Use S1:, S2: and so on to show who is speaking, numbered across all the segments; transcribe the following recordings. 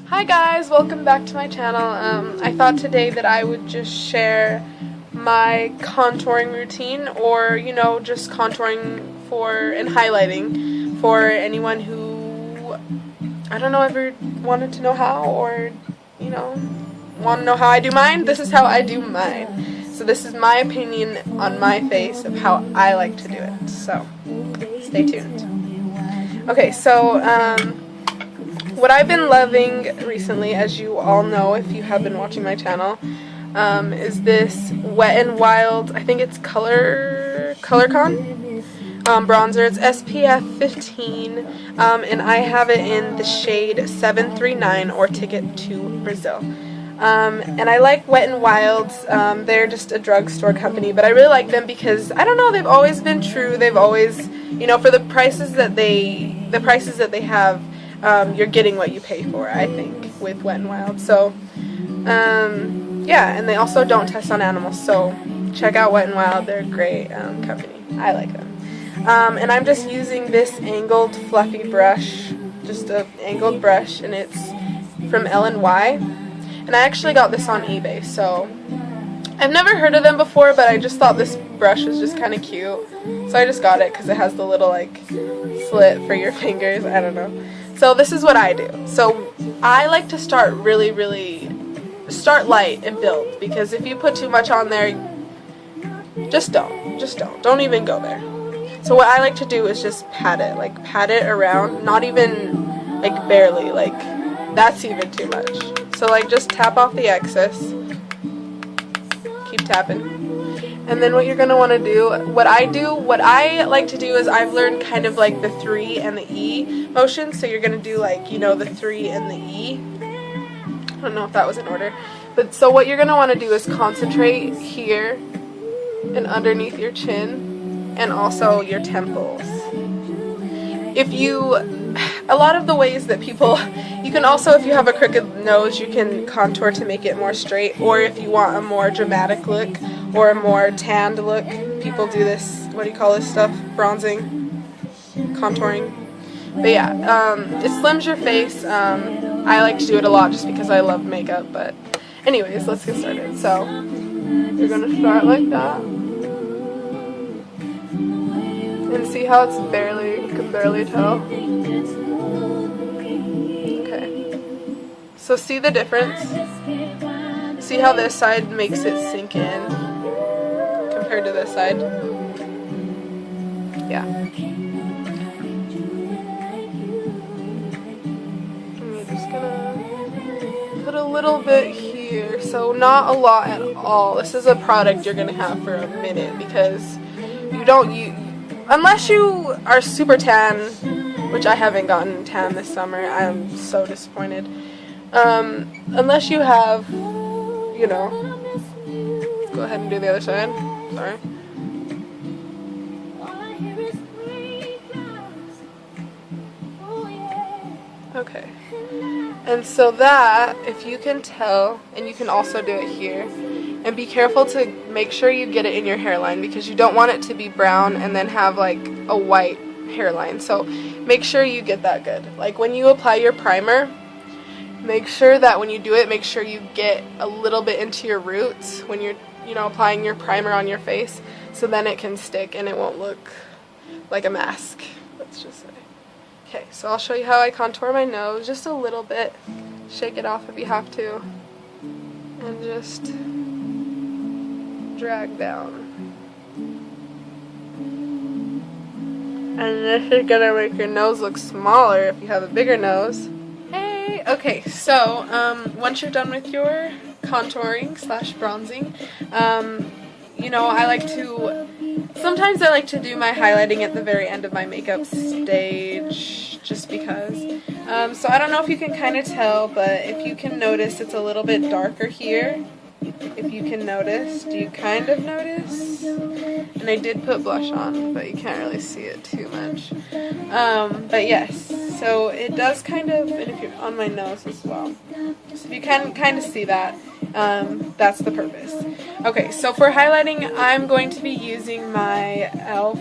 S1: Hi guys, welcome back to my channel. I thought today that I would just share my contouring routine, or just contouring and highlighting for anyone who, I don't know, ever wanted to know how, or want to know how I do mine. This is how I do mine. So this is my opinion on my face of how I like to do it. So stay tuned. Okay, so what I've been loving recently, as you all know if you have been watching my channel, is this Wet n Wild, I think it's ColorCon bronzer. It's SPF 15, and I have it in the shade 739, or Ticket to Brazil. And I like Wet n Wild's. They're just a drugstore company, but I really like them because, I don't know, they've always been true. They've always, for the prices that they have, you're getting what you pay for, I think, with Wet n Wild. So, yeah, and they also don't test on animals, so check out Wet n Wild. They're a great company. I like them. And I'm just using this angled fluffy brush, just an angled brush, and it's from L&Y. And I actually got this on eBay, so I've never heard of them before, but I just thought this brush was just kind of cute. So I just got it because it has the little, slit for your fingers. I don't know. So this is what I do. So I like to start start light and build, because if you put too much on there, just don't even go there. So what I like to do is just pat it around, not even barely, that's even too much. So just tap off the excess, keep tapping. And then what you're going to want to do, what I like to do is, I've learned kind of the 3 and the E motion. So you're going to do the 3 and the E. I don't know if that was in order. But so what you're going to want to do is concentrate here and underneath your chin, and also your temples. A lot of the ways that you can also, if you have a crooked nose, you can contour to make it more straight, or if you want a more dramatic look or a more tanned look, people do this, what do you call this stuff? Bronzing, contouring. But yeah, it slims your face. I like to do it a lot just because I love makeup, but anyways, let's get started. So you're going to start like that. And see how it's you can barely tell? Okay. So see the difference? See how this side makes it sink in compared to this side? Yeah. And you're just gonna put a little bit here. So not a lot at all. This is a product you're gonna have for a minute, because unless you are super tan, which I haven't gotten tan this summer. I am so disappointed. Unless you have, go ahead and do the other side. Sorry. Okay. And so that, if you can tell, and you can also do it here, and be careful to make sure you get it in your hairline, because you don't want it to be brown and then have a white hairline. So make sure you get that good. When you apply your primer, make sure that when you do it, make sure you get a little bit into your roots when you're applying your primer on your face, so then it can stick and it won't look like a mask, let's just say. Okay, so I'll show you how I contour my nose just a little bit. Shake it off if you have to, and just drag down. And this is gonna make your nose look smaller if you have a bigger nose. Hey! Okay, so once you're done with your contouring / bronzing, sometimes I like to do my highlighting at the very end of my makeup stage, just because. So I don't know if you can kind of tell, but if you can notice, it's a little bit darker here. If you can notice, do you kind of notice? And I did put blush on, but you can't really see it too much. But yes, so it does kind of, and if you're on my nose as well. So if you can kind of see that, that's the purpose. Okay, so for highlighting, I'm going to be using my e.l.f.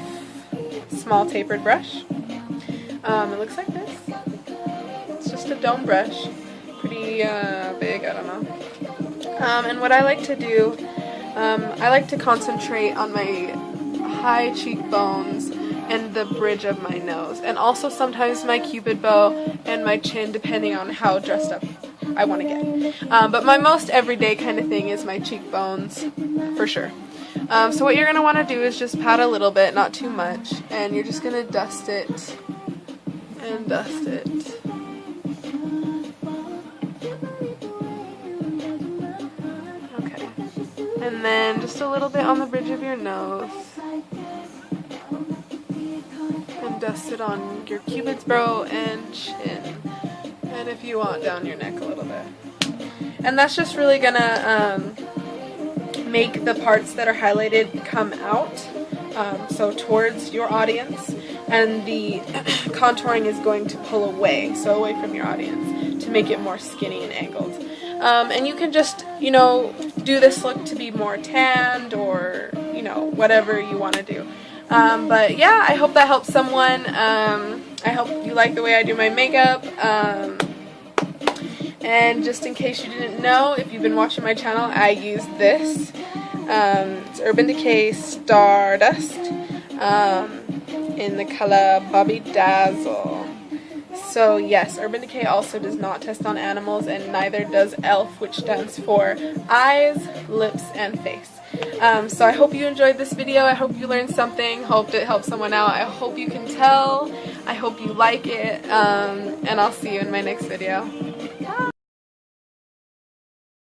S1: small tapered brush. It looks like this. It's just a dome brush. pretty big, I don't know. And what I like to do, I like to concentrate on my high cheekbones and the bridge of my nose, and also sometimes my cupid bow and my chin, depending on how dressed up I want to get. But my most everyday kind of thing is my cheekbones, for sure. So what you're going to want to do is just pat a little bit, not too much, and you're just going to dust it and dust it. Okay. And then just a little bit on the bridge of your nose. And dust it on your cupid's bow and chin. And if you want, down your neck a little bit. And that's just really going to make the parts that are highlighted come out, so towards your audience, and the contouring is going to pull away, so away from your audience, to make it more skinny and angled. And you can just, you know, do this look to be more tanned, or, you know, whatever you want to do. But yeah, I hope that helps someone. I hope you like the way I do my makeup. And just in case you didn't know, if you've been watching my channel, I use this. It's Urban Decay StarDust in the color Bobby Dazzle. So yes, Urban Decay also does not test on animals, and neither does ELF, which stands for eyes, lips, and face. So I hope you enjoyed this video. I hope you learned something. Hope it helped someone out. I hope you can tell. I hope you like it. And I'll see you in my next video.